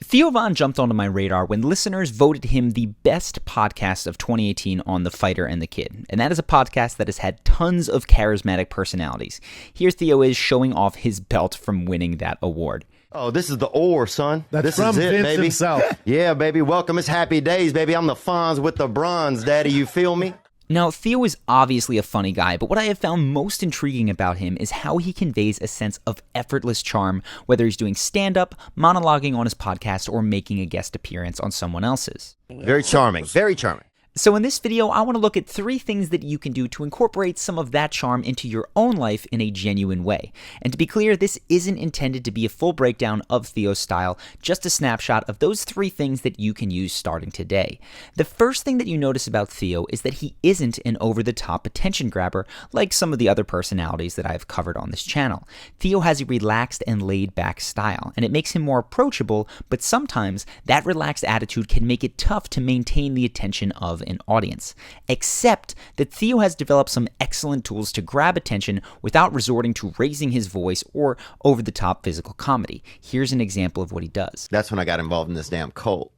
Theo Von jumped onto my radar when listeners voted him the best podcast of 2018 on The Fighter and the Kid, and that is a podcast that has had tons of charismatic personalities. Here Theo is showing off his belt from winning that award. Oh, this is the ore, son. That's this from is it, Vince baby. himself. Yeah, baby. Welcome. It's happy days, baby. I'm the Fonz with the bronze, daddy. You feel me? Now, Theo is obviously a funny guy, but what I have found most intriguing about him is how he conveys a sense of effortless charm, whether he's doing stand-up, monologuing on his podcast, or making a guest appearance on someone else's. Very charming. Very charming. So in this video, I want to look at 3 things that you can do to incorporate some of that charm into your own life in a genuine way. And to be clear, this isn't intended to be a full breakdown of Theo's style, just a snapshot of those 3 things that you can use starting today. The first thing that you notice about Theo is that he isn't an over-the-top attention grabber like some of the other personalities that I've covered on this channel. Theo has a relaxed and laid-back style, and it makes him more approachable, but sometimes that relaxed attitude can make it tough to maintain the attention of an audience, except that Theo has developed some excellent tools to grab attention without resorting to raising his voice or over-the-top physical comedy. Here's an example of what he does. That's when I got involved in this damn cult.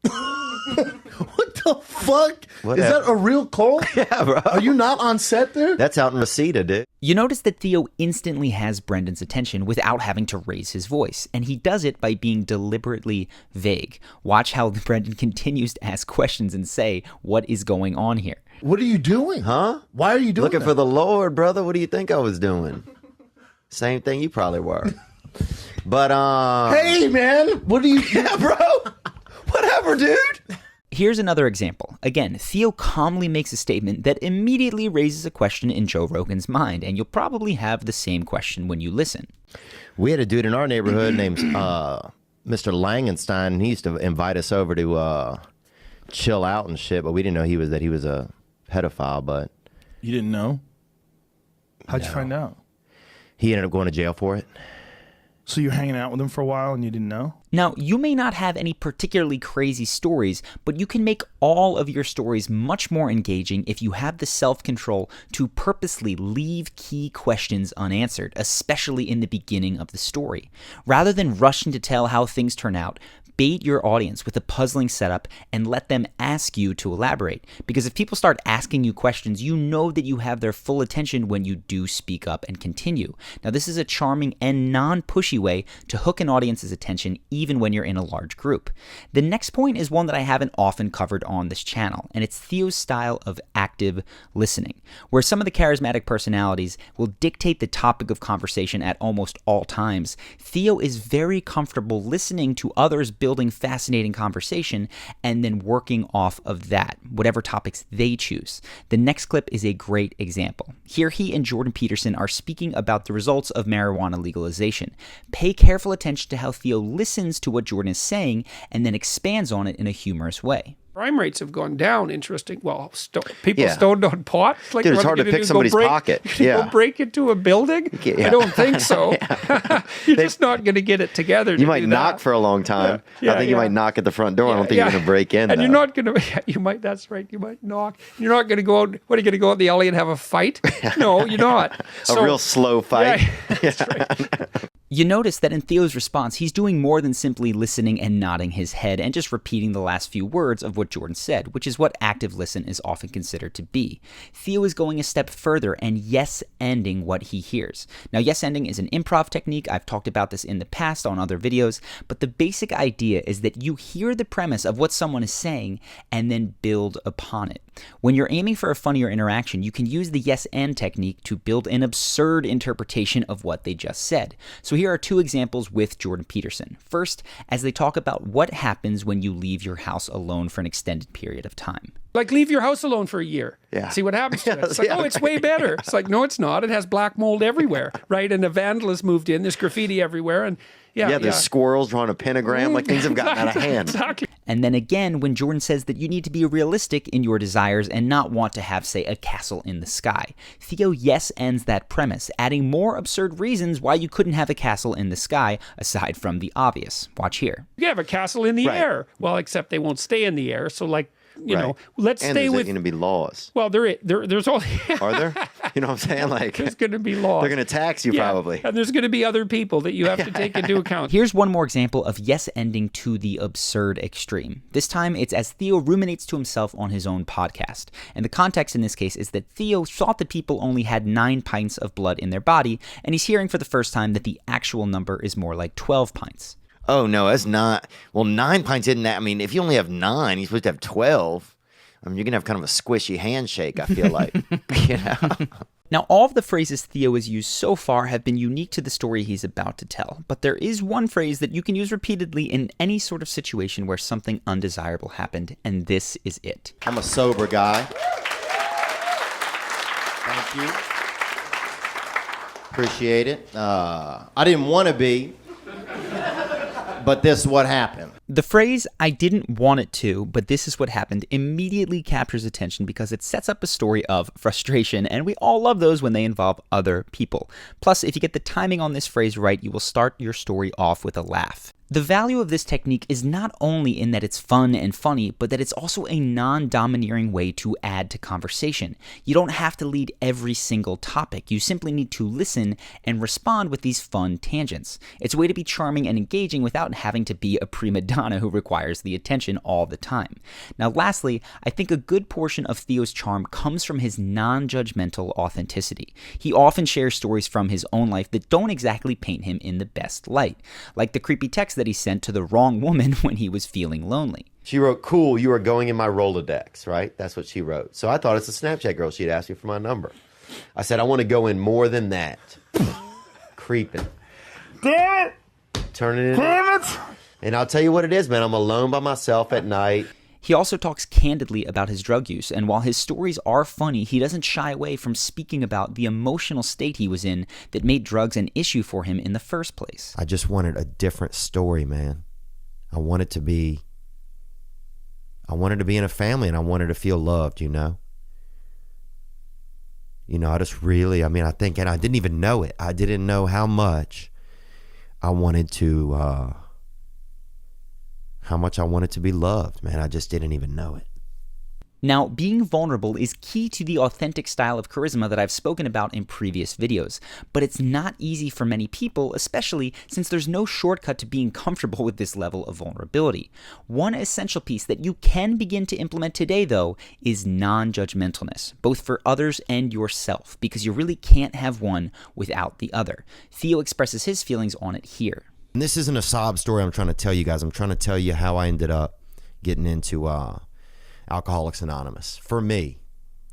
What the fuck? Whatever. Is that a real cult? Yeah, bro. Are you not on set there? That's out in Reseda, dude. You notice that Theo instantly has Brendan's attention without having to raise his voice, and he does it by being deliberately vague. Watch how Brendan continues to ask questions and say, "What is going on here?" What are you doing? Huh? Why are you doing Looking that? for the Lord, brother. What do you think I was doing? Same thing you probably were. But, Hey, man! What are you... yeah, bro. Whatever, dude. Here's another example. Again, Theo calmly makes a statement that immediately raises a question in Joe Rogan's mind, and you'll probably have the same question when you listen. We had a dude in our neighborhood named Mr. Langenstein, and he used to invite us over to chill out and shit, but we didn't know he was a pedophile, but You didn't know? How'd you find out? he ended up going to jail for it. So you're hanging out with him for a while and you didn't know? Now, you may not have any particularly crazy stories, but you can make all of your stories much more engaging if you have the self-control to purposely leave key questions unanswered, especially in the beginning of the story. Rather than rushing to tell how things turn out, bait your audience with a puzzling setup and let them ask you to elaborate. Because if people start asking you questions, you know that you have their full attention when you do speak up and continue. Now, this is a charming and non-pushy way to hook an audience's attention even when you're in a large group. The next point is one that I haven't often covered on this channel, and it's Theo's style of active listening, where some of the charismatic personalities will dictate the topic of conversation at almost all times. Theo is very comfortable listening to others building fascinating conversation and then working off of that, whatever topics they choose. The next clip is a great example. Here he and Jordan Peterson are speaking about the results of marijuana legalization. Pay careful attention to how Theo listens to what Jordan is saying and then expands on it in a humorous way. Crime rates have gone down. Interesting. Well, people Yeah. stoned on pot. Like, Dude, it's what hard are to you gonna pick do, somebody's pocket. Go Yeah. break into a building? Yeah. I don't think so. You're just not going to get it together. You might knock for a long time. Yeah, I think you yeah. might knock at the front door. I don't think Yeah. you're going to break in. And though. you're not going to, you might, that's right, you might knock. You're not going to go out, what, are you going to go out in the alley and have a fight? No, you're not. a real slow fight. Yeah, that's right. You notice that in Theo's response, he's doing more than simply listening and nodding his head and just repeating the last few words of what Jordan said, which is what active listen is often considered to be. Theo is going a step further and yes-ending what he hears. Now, yes-ending is an improv technique. I've talked about this in the past on other videos, but the basic idea is that you hear the premise of what someone is saying and then build upon it. When you're aiming for a funnier interaction, you can use the yes-and technique to build an absurd interpretation of what they just said. So here are 2 examples with Jordan Peterson. First, as they talk about what happens when you leave your house alone for an extended period of time. Like, leave your house alone for a year. Yeah. See what happens to it. It's like, Yeah, oh, it's way better. It's like, no, it's not. It has black mold everywhere, right? And the vandal has moved in. There's graffiti everywhere. And Yeah, there's squirrels drawing a pentagram. Like, things have gotten out of hand. Exactly. And then again, when Jordan says that you need to be realistic in your desires and not want to have, say, a castle in the sky, Theo ends that premise, adding more absurd reasons why you couldn't have a castle in the sky aside from the obvious. Watch here. You have a castle in the Right. air. Well, except they won't stay in the air. So, like, you know, let's and stay there's with. going to be laws. Well, there's all. Are there? You know what I'm saying? Like, There's going to be laws. they're going to tax you Yeah, probably. and there's going to be other people that you have to take into account. Here's one more example of yes ending to the absurd extreme. This time it's as Theo ruminates to himself on his own podcast. And the context in this case is that Theo thought that people only had 9 pints of blood in their body, and he's hearing for the first time that the actual number is more like 12 pints. Oh, no, that's not. Well, 9 pints isn't that. I mean, if you only have 9, you're supposed to have 12. I mean, you're going to have kind of a squishy handshake, I feel like. You know? Now, all of the phrases Theo has used so far have been unique to the story he's about to tell, but there is one phrase that you can use repeatedly in any sort of situation where something undesirable happened, and this is it. I'm a sober guy. Thank you. Appreciate it. I didn't want to be, but this is what happened. The phrase, "I didn't want it to, but this is what happened," immediately captures attention because it sets up a story of frustration, and we all love those when they involve other people. Plus, if you get the timing on this phrase right, you will start your story off with a laugh. The value of this technique is not only in that it's fun and funny, but that it's also a non-domineering way to add to conversation. You don't have to lead every single topic. You simply need to listen and respond with these fun tangents. It's a way to be charming and engaging without having to be a prima donna who requires the attention all the time. Now, lastly, I think a good portion of Theo's charm comes from his non-judgmental authenticity. He often shares stories from his own life that don't exactly paint him in the best light, like the creepy text that he sent to the wrong woman when he was feeling lonely. She wrote, "Cool, you are going in my Rolodex," right? That's what she wrote. So I thought it's a Snapchat girl. She'd asked me for my number. I said, "I want to go in more than that." Creeping. Damn it! Turning it. Damn it! And I'll tell you what it is, man. I'm alone by myself at night. He also talks candidly about his drug use, and while his stories are funny, he doesn't shy away from speaking about the emotional state he was in that made drugs an issue for him in the first place. I just wanted a different story, man. I wanted to be in a family, and I wanted to feel loved, you know? You know, I just really, I think, and I didn't even know it. I didn't know how much I wanted to, be loved, man. I just didn't even know it. Now, being vulnerable is key to the authentic style of charisma that I've spoken about in previous videos, but it's not easy for many people, especially since there's no shortcut to being comfortable with this level of vulnerability. One essential piece that you can begin to implement today, though, is non-judgmentalness, both for others and yourself, because you really can't have one without the other. Theo expresses his feelings on it here. And this isn't a sob story I'm trying to tell you guys. I'm trying to tell you how I ended up getting into Alcoholics Anonymous. For me,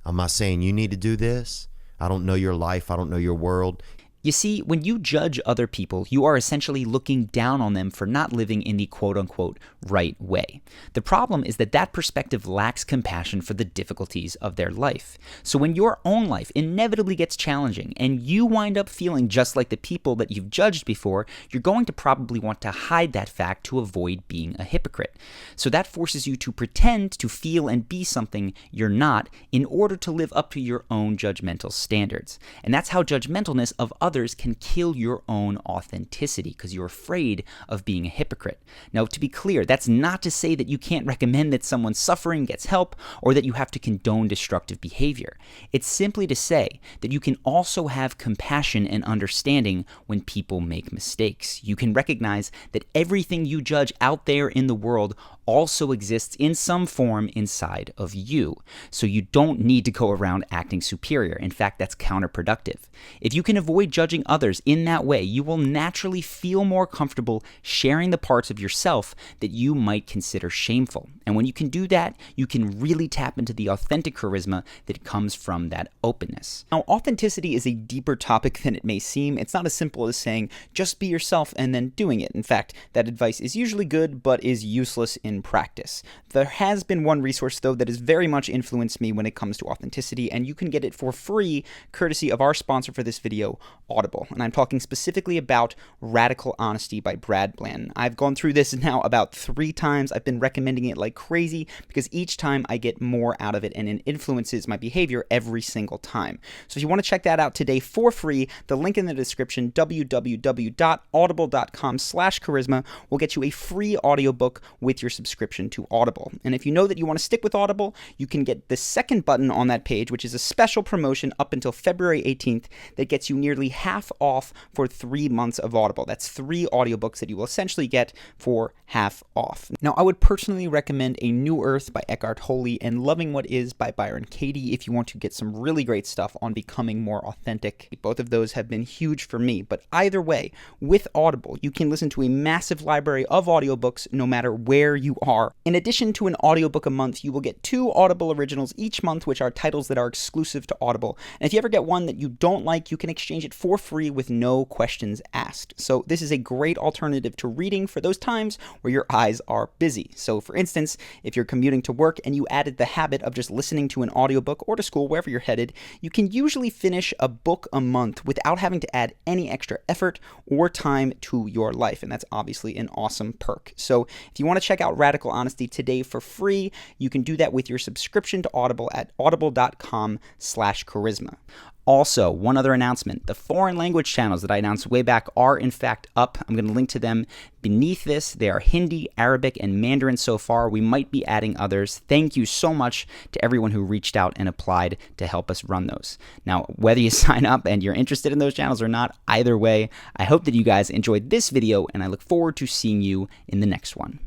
I'm not saying you need to do this. I don't know your life. I don't know your world. You see, when you judge other people, you are essentially looking down on them for not living in the quote-unquote right way. The problem is that that perspective lacks compassion for the difficulties of their life. So when your own life inevitably gets challenging and you wind up feeling just like the people that you've judged before, you're going to probably want to hide that fact to avoid being a hypocrite. So that forces you to pretend to feel and be something you're not in order to live up to your own judgmental standards. And that's how judgmentalness of others can kill your own authenticity because you're afraid of being a hypocrite. Now, to be clear, that's not to say that you can't recommend that someone suffering gets help or that you have to condone destructive behavior. It's simply to say that you can also have compassion and understanding when people make mistakes. You can recognize that everything you judge out there in the world also exists in some form inside of you. So you don't need to go around acting superior. In fact, that's counterproductive. If you can avoid judging others in that way, you will naturally feel more comfortable sharing the parts of yourself that you might consider shameful. And when you can do that, you can really tap into the authentic charisma that comes from that openness. Now, authenticity is a deeper topic than it may seem. It's not as simple as saying, just be yourself and then doing it. In fact, that advice is usually good, but is useless in practice. There has been one resource, though, that has very much influenced me when it comes to authenticity, and you can get it for free, courtesy of our sponsor for this video, Audible. And I'm talking specifically about Radical Honesty by Brad Bland. I've gone through this now about 3 times. I've been recommending it like crazy because each time I get more out of it and it influences my behavior every single time. So if you want to check that out today for free, the link in the description, www.audible.com/charisma, will get you a free audiobook with your subscription. subscription to Audible. And if you know that you want to stick with Audible, you can get the second button on that page, which is a special promotion up until February 18th that gets you nearly half off for 3 months of Audible. That's 3 audiobooks that you will essentially get for half off. Now, I would personally recommend A New Earth by Eckhart Tolle and Loving What Is by Byron Katie if you want to get some really great stuff on becoming more authentic. Both of those have been huge for me, but either way, with Audible, you can listen to a massive library of audiobooks no matter where you are. In addition to an audiobook a month, you will get 2 Audible originals each month, which are titles that are exclusive to Audible. And if you ever get one that you don't like, you can exchange it for free with no questions asked. So this is a great alternative to reading for those times where your eyes are busy. So for instance, if you're commuting to work and you added the habit of just listening to an audiobook or to school, wherever you're headed, you can usually finish a book a month without having to add any extra effort or time to your life. And that's obviously an awesome perk. So if you want to check out Radical Honesty today for free, you can do that with your subscription to Audible at audible.com/charisma. Also, one other announcement. The foreign language channels that I announced way back are in fact up. I'm going to link to them beneath this. They are Hindi, Arabic, and Mandarin so far. We might be adding others. Thank you so much to everyone who reached out and applied to help us run those. Now, whether you sign up and you're interested in those channels or not, either way, I hope that you guys enjoyed this video, and I look forward to seeing you in the next one.